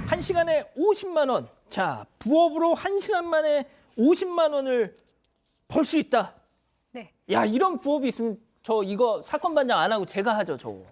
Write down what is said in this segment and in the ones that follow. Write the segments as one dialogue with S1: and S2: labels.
S1: 1시간에 50만 원. 자, 부업으로 1시간 만에 50만 원을 벌 수 있다.
S2: 네.
S1: 야, 이런 부업이 있으면 저 이거 사건 반장 안 하고 제가 하죠, 저거.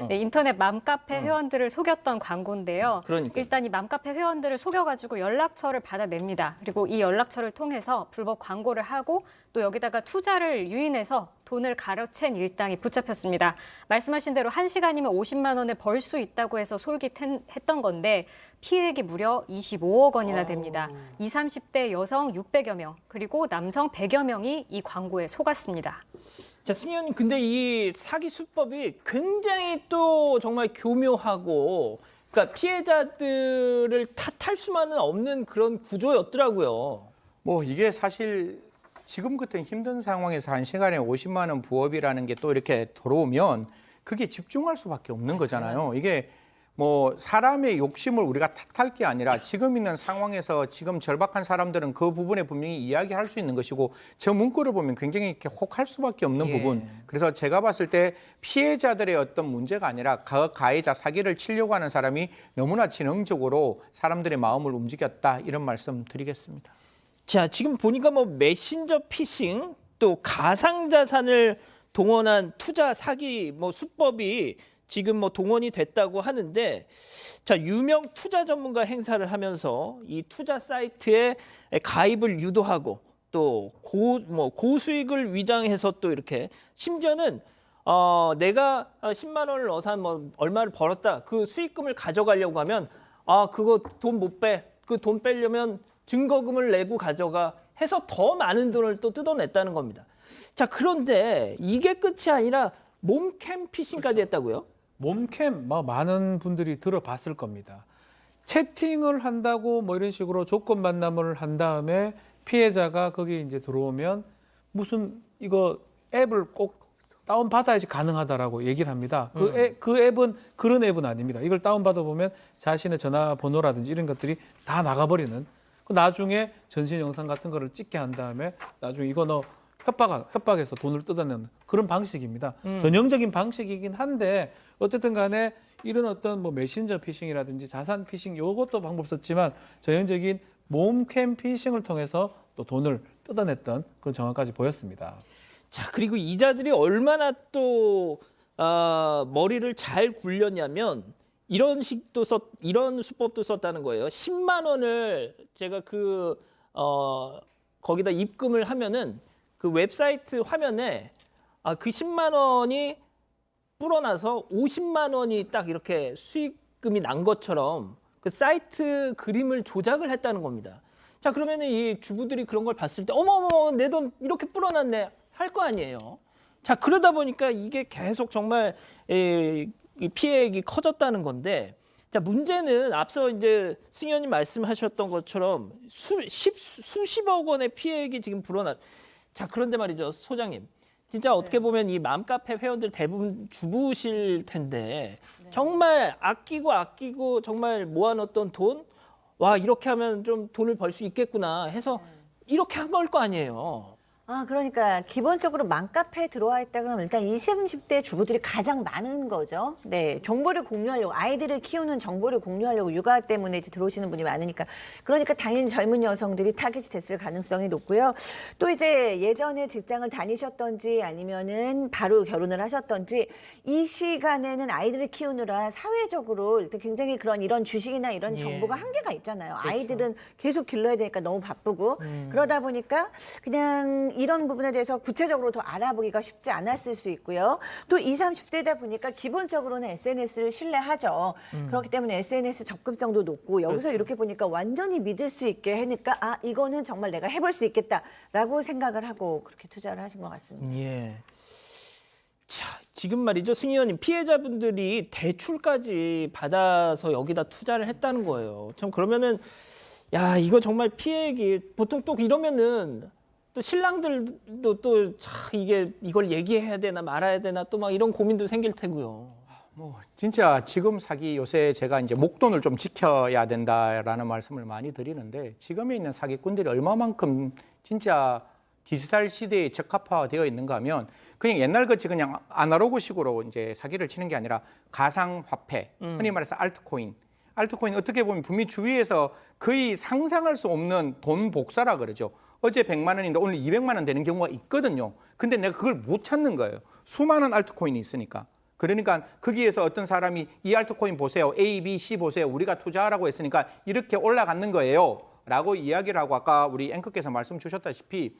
S2: 네, 인터넷 맘카페 회원들을 속였던 광고인데요.
S1: 그러니까요.
S2: 일단 이 맘카페 회원들을 속여가지고 연락처를 받아냅니다. 그리고 이 연락처를 통해서 불법 광고를 하고 또 여기다가 투자를 유인해서 돈을 가로챈 일당이 붙잡혔습니다. 말씀하신 대로 1시간이면 50만 원을 벌 수 있다고 해서 솔깃했던 건데 피해액이 무려 25억 원이나 됩니다. 20, 30대 여성 600여 명 그리고 남성 100여 명이 이 광고에 속았습니다.
S1: 자, 승희 의원님, 근데 이 사기 수법이 굉장히 또 정말 교묘하고, 그러니까 피해자들을 탓할 수만은 없는 그런 구조였더라고요.
S3: 뭐 이게 사실 지금 같은 힘든 상황에서 1시간에 50만 원 부업이라는 게 또 이렇게 들어오면 그게 집중할 수밖에 없는 거잖아요. 이게 뭐 사람의 욕심을 우리가 탓할 게 아니라 지금 있는 상황에서 지금 절박한 사람들은 그 부분에 분명히 이야기할 수 있는 것이고 저 문구를 보면 굉장히 이렇게 혹할 수밖에 없는 부분. 그래서 제가 봤을 때 피해자들의 어떤 문제가 아니라 가해자 사기를 치려고 하는 사람이 너무나 지능적으로 사람들의 마음을 움직였다 이런 말씀 드리겠습니다.
S1: 자, 지금 보니까 뭐 메신저 피싱 또 가상자산을 동원한 투자 사기 뭐 수법이 지금 뭐 동원이 됐다고 하는데, 자, 유명 투자 전문가 행사를 하면서 이 투자 사이트에 가입을 유도하고 또 고수익을 위장해서 또 이렇게 심지어는 내가 10만 원을 넣어서 뭐 얼마를 벌었다, 그 수익금을 가져가려고 하면 그거 돈 못 빼, 그 돈 빼려면 증거금을 내고 가져가 해서 더 많은 돈을 또 뜯어냈다는 겁니다. 자, 그런데 이게 끝이 아니라 몸캠 피싱까지 했다고요?
S4: 몸캠 많은 분들이 들어봤을 겁니다. 채팅을 한다고 뭐 이런 식으로 조건 만남을 한 다음에 피해자가 거기 이제 들어오면 무슨 이거 앱을 꼭 다운 받아야지 가능하다라고 얘기를 합니다. 그 앱은 그런 앱은 아닙니다. 이걸 다운 받아 보면 자신의 전화번호라든지 이런 것들이 다 나가버리는. 나중에 전신 영상 같은 거를 찍게 한 다음에 나중에 이거 너 협박해서 돈을 뜯어내는 그런 방식입니다. 전형적인 방식이긴 한데 어쨌든 간에 이런 어떤 뭐 메신저 피싱이라든지 자산 피싱 이것도 방법 썼지만 전형적인 몸캠 피싱을 통해서 또 돈을 뜯어냈던 그런 정황까지 보였습니다.
S1: 자, 그리고 이자들이 얼마나 또 머리를 잘 굴렸냐면 이런 수법도 썼다는 거예요. 10만 원을 제가 거기다 입금을 하면은 그 웹사이트 화면에 그 10만 원이 불어나서 50만 원이 딱 이렇게 수익금이 난 것처럼 그 사이트 그림을 조작을 했다는 겁니다. 자, 그러면은 이 주부들이 그런 걸 봤을 때 어머머, 내 돈 이렇게 불어났네 할 거 아니에요. 자, 그러다 보니까 이게 계속 정말 이 피해액이 커졌다는 건데, 자, 문제는 앞서 이제 승 의원님 말씀하셨던 것처럼 수십억 원의 피해액이 지금 불어났. 자, 그런데 말이죠, 소장님. 진짜 어떻게 보면 이 맘카페 회원들 대부분 주부실 텐데 정말 아끼고 정말 모아놓던 돈, 와, 이렇게 하면 좀 돈을 벌 수 있겠구나 해서 이렇게 한 걸 거 아니에요.
S5: 그러니까 기본적으로 맘카페에 들어와 있다 그러면 일단 20, 30대 주부들이 가장 많은 거죠. 네, 정보를 공유하려고, 아이들을 키우는 정보를 공유하려고 육아 때문에 이제 들어오시는 분이 많으니까. 그러니까 당연히 젊은 여성들이 타깃이 됐을 가능성이 높고요. 또 이제 예전에 직장을 다니셨던지 아니면은 바로 결혼을 하셨던지 이 시간에는 아이들을 키우느라 사회적으로 일단 굉장히 이런 주식이나 이런 정보가 한계가 있잖아요.
S1: 그렇죠.
S5: 아이들은 계속 길러야 되니까 너무 바쁘고 그러다 보니까 그냥 이런 부분에 대해서 구체적으로 더 알아보기가 쉽지 않았을 수 있고요. 또 20, 30대다 보니까 기본적으로는 SNS를 신뢰하죠. 그렇기 때문에 SNS 접근성도 높고 여기서
S1: 그렇죠.
S5: 이렇게 보니까 완전히 믿을 수 있게 하니까 이거는 정말 내가 해볼 수 있겠다라고 생각을 하고 그렇게 투자를 하신 것 같습니다.
S1: 예. 자, 지금 말이죠, 승 의원님, 피해자분들이 대출까지 받아서 여기다 투자를 했다는 거예요. 참, 그러면은 야, 이거 정말 피해액이 보통 또 이러면은 또 신랑들도 또 이걸 얘기해야 되나 말아야 되나 또 막 이런 고민도 생길 테고요.
S3: 뭐 진짜 지금 사기 요새 제가 이제 목돈을 좀 지켜야 된다라는 말씀을 많이 드리는데 지금에 있는 사기꾼들이 얼마만큼 진짜 디지털 시대에 적합화되어 있는가 하면 그냥 옛날같이 그냥 아날로그식으로 이제 사기를 치는 게 아니라 가상화폐, 흔히 말해서 알트코인, 알트코인 어떻게 보면 북미 주위에서 거의 상상할 수 없는 돈 복사라 그러죠. 어제 100만 원인데 오늘 200만 원 되는 경우가 있거든요. 근데 내가 그걸 못 찾는 거예요. 수많은 알트코인이 있으니까. 그러니까 거기에서 어떤 사람이 이 알트코인 보세요. A, B, C 보세요. 우리가 투자하라고 했으니까 이렇게 올라가는 거예요. 라고 이야기를 하고 아까 우리 앵커께서 말씀 주셨다시피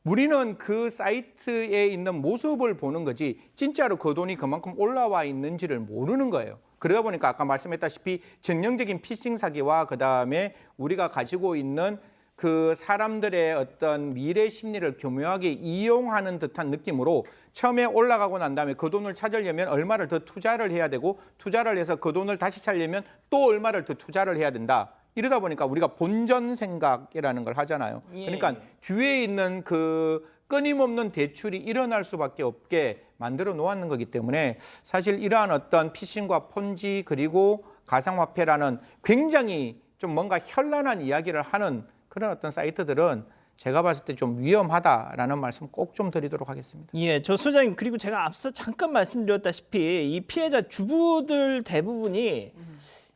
S3: 우리는 그 사이트에 있는 모습을 보는 거지 진짜로 그 돈이 그만큼 올라와 있는지를 모르는 거예요. 그러다 보니까 아까 말씀했다시피 전형적인 피싱 사기와 그다음에 우리가 가지고 있는 그 사람들의 어떤 미래 심리를 교묘하게 이용하는 듯한 느낌으로 처음에 올라가고 난 다음에 그 돈을 찾으려면 얼마를 더 투자를 해야 되고 투자를 해서 그 돈을 다시 찾으려면 또 얼마를 더 투자를 해야 된다. 이러다 보니까 우리가 본전 생각이라는 걸 하잖아요. 그러니까 뒤에 있는 그 끊임없는 대출이 일어날 수밖에 없게 만들어 놓았는 거기 때문에 사실 이러한 어떤 피싱과 폰지 그리고 가상화폐라는 굉장히 좀 뭔가 현란한 이야기를 하는 그런 어떤 사이트들은 제가 봤을 때 좀 위험하다라는 말씀 꼭 좀 드리도록 하겠습니다.
S1: 예, 저 소장님 그리고 제가 앞서 잠깐 말씀드렸다시피 이 피해자 주부들 대부분이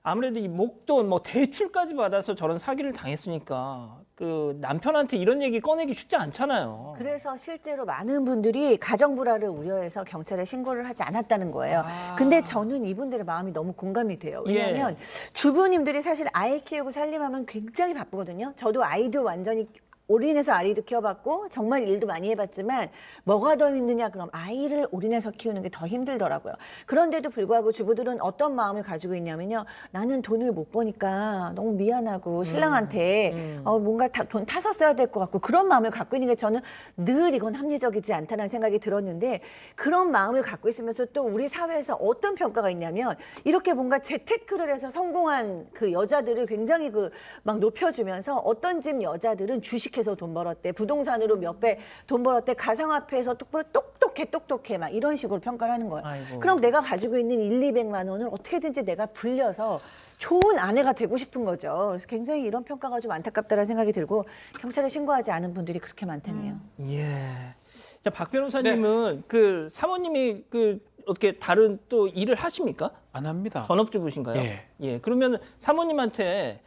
S1: 아무래도 이 목돈 뭐 대출까지 받아서 저런 사기를 당했으니까 그 남편한테 이런 얘기 꺼내기 쉽지 않잖아요.
S5: 그래서 실제로 많은 분들이 가정 불화를 우려해서 경찰에 신고를 하지 않았다는 거예요. 근데 저는 이분들의 마음이 너무 공감이 돼요. 왜냐하면 주부님들이 사실 아이 키우고 살림하면 굉장히 바쁘거든요. 저도 아이도 완전히 올인해서 아이도 키워봤고 정말 일도 많이 해봤지만 뭐가 더 힘드냐 그럼 아이를 올인해서 키우는 게 더 힘들더라고요. 그런데도 불구하고 주부들은 어떤 마음을 가지고 있냐면요. 나는 돈을 못 버니까 너무 미안하고 신랑한테 뭔가 돈 타서 써야 될 것 같고 그런 마음을 갖고 있는 게 저는 늘 이건 합리적이지 않다는 생각이 들었는데 그런 마음을 갖고 있으면서 또 우리 사회에서 어떤 평가가 있냐면 이렇게 뭔가 재테크를 해서 성공한 그 여자들을 굉장히 그 막 높여주면서 어떤 집 여자들은 주식해서 돈 벌었대, 부동산으로 몇 배 돈 벌었대, 가상화폐에서 똑똑해 막 이런 식으로 평가를 하는 거예요.
S1: 아이고.
S5: 그럼 내가 가지고 있는 200만 원을 어떻게든지 내가 불려서 좋은 아내가 되고 싶은 거죠. 그래서 굉장히 이런 평가가 좀 안타깝다는 생각이 들고 경찰에 신고하지 않은 분들이 그렇게 많다네요.
S1: 예. 자, 박 변호사님은 그 사모님이 그 어떻게 다른 또 일을 하십니까?
S4: 안 합니다.
S1: 전업주부신가요?
S4: 예.
S1: 예. 그러면 사모님한테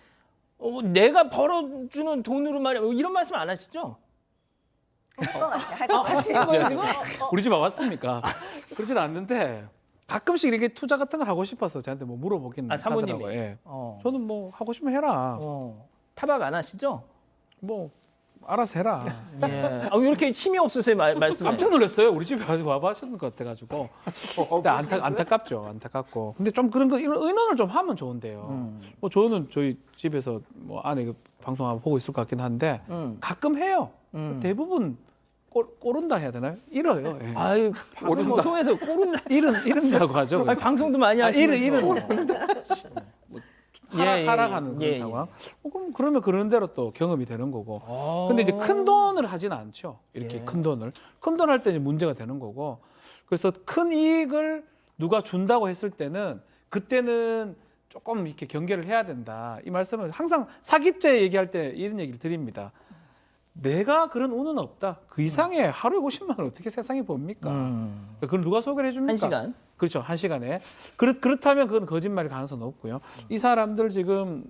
S1: 내가 벌어주는 돈으로 말이야 이런 말씀 안 하시죠? 하시는 거예요 지금?
S4: 우리 집 와봤습니까? 그러진 않는데 가끔씩 이렇게 투자 같은 걸 하고 싶어서 저한테 뭐 물어보긴
S1: 사모님이?
S4: 하더라고요. 예.
S1: 어.
S4: 저는 뭐 하고 싶으면 해라.
S1: 타박 안 하시죠?
S4: 뭐 알아서 해라.
S1: 예. 왜 이렇게 힘이 없으세요 말씀에?
S4: 깜짝 놀랐어요. 우리 집에 와보시는 것 같아가지고. 근데 안타깝죠. 안타깝고. 근데 좀 그런 거 이런 의논을 좀 하면 좋은데요. 뭐 저는 저희 집에서 뭐 아내 그 방송 한번 보고 있을 것 같긴 한데 가끔 해요. 대부분 꼬른다 해야 되나요? 잃어요. 예.
S1: 아유, 방송에서 꼬른다.
S4: 잃은다고 하죠.
S1: 아니, 방송도 많이 하시면서.
S4: 잃은. 하락하는 그런
S1: 예, 예.
S4: 상황. 그러면 그런 대로 또 경험이 되는 거고. 근데 이제 큰 돈을 하진 않죠. 이렇게
S1: 예.
S4: 큰 돈을. 큰 돈 할 때 이제 문제가 되는 거고. 그래서 큰 이익을 누가 준다고 했을 때는 그때는 조금 이렇게 경계를 해야 된다. 이 말씀은 항상 사기죄 얘기할 때 이런 얘기를 드립니다. 내가 그런 운은 없다. 그 이상의 하루에 50만 원 어떻게 세상에 봅니까? 그걸 누가 소개를 해줍니까?
S1: 1시간?
S4: 그렇죠. 1시간에. 그렇다면 그건 거짓말일 가능성은 없고요. 이 사람들 지금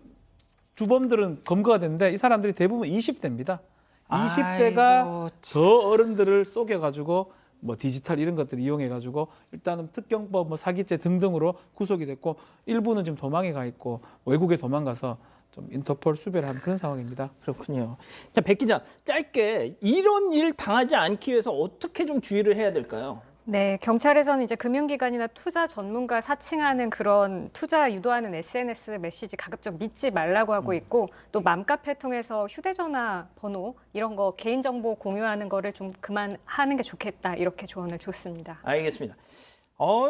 S4: 주범들은 검거가 됐는데 이 사람들이 대부분 20대입니다. 20대가 더 어른들을 속여가지고 뭐 디지털 이런 것들을 이용해가지고 일단은 특경법, 뭐 사기죄 등등으로 구속이 됐고 일부는 지금 도망에 가 있고 외국에 도망가서 좀 인터폴 수배를 한 그런 상황입니다.
S1: 그렇군요. 자, 백 기자, 짧게 이런 일 당하지 않기 위해서 어떻게 좀 주의를 해야 될까요?
S2: 네, 경찰에서는 이제 금융기관이나 투자 전문가 사칭하는 그런 투자 유도하는 SNS 메시지 가급적 믿지 말라고 하고 있고 또 맘카페 통해서 휴대전화 번호 이런 거 개인정보 공유하는 거를 좀 그만하는 게 좋겠다 이렇게 조언을 줬습니다.
S1: 알겠습니다.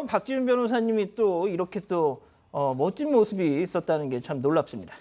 S1: 박지훈 변호사님이 또 이렇게 또 멋진 모습이 있었다는 게 참 놀랍습니다.